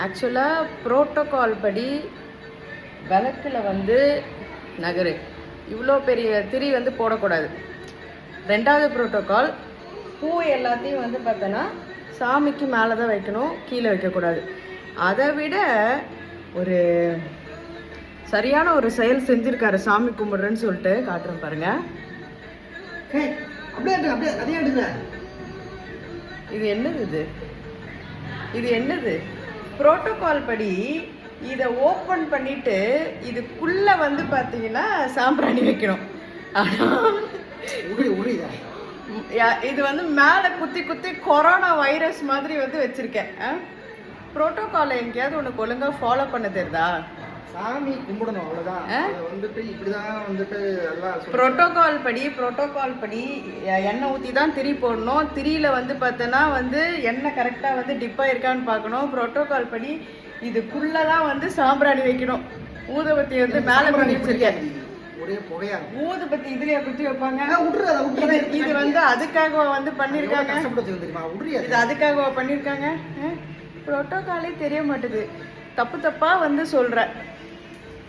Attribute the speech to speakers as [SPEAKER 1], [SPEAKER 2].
[SPEAKER 1] ஆக்சுவலாக ப்ரோட்டோகால் படி விளக்கில் வந்து நகரு இவ்வளோ பெரிய திரி வந்து போடக்கூடாது. ரெண்டாவது ப்ரோட்டோகால் பூ எல்லாத்தையும் வந்து பார்த்தோன்னா சாமிக்கு மேலே தான் வைக்கணும், கீழே வைக்கக்கூடாது. அதை விட ஒரு சரியான ஒரு செயல் செஞ்சுருக்காரு சாமி கும்பிட்றேன்னு சொல்லிட்டு காட்டுறேன் பாருங்க. இது என்னது? இது என்னது? புரோட்டோகால் படி இதை ஓப்பன் பண்ணிட்டு இதுக்குள்ள வந்து பார்த்தீங்கன்னா சாம்பிராணி வைக்கணும். ஆனால் இது வந்து மேலே குத்தி குத்தி கொரோனா வைரஸ் மாதிரி வந்து வச்சிருக்கேன். புரோட்டோகாலை எங்கேயாவது உனக்கு ஒழுங்காக ஃபாலோ பண்ண தெரியுதா?
[SPEAKER 2] சாமி கும்பிடணும், அவ்வளோதான். வந்துட்டு இப்படிதான் வந்துட்டு எல்லாம்
[SPEAKER 1] புரோட்டோகால் படி எண்ணெய் ஊற்றி தான் திரி போடணும். திரியில் வந்து பார்த்தோன்னா வந்து எண்ணெய் கரெக்டாக வந்து டிப்பாக இருக்கான்னு பார்க்கணும். புரோட்டோகால் படி இதுக்குள்ளே தான் வந்து சாம்பிராணி வைக்கணும். ஊதுபத்தி வந்து மேலே பண்ணி வச்சிருக்கேன்.
[SPEAKER 2] ஒரே புகையா
[SPEAKER 1] ஊதுபத்தி இதுலயே குத்தி வைப்பாங்க. இது வந்து அதுக்காக வந்து பண்ணிருக்காங்க. இது அதுக்காக பண்ணிருக்காங்க. புரோட்டோகாலே தெரிய மாட்டேது. தப்பு தப்பா வந்து சொல்ற.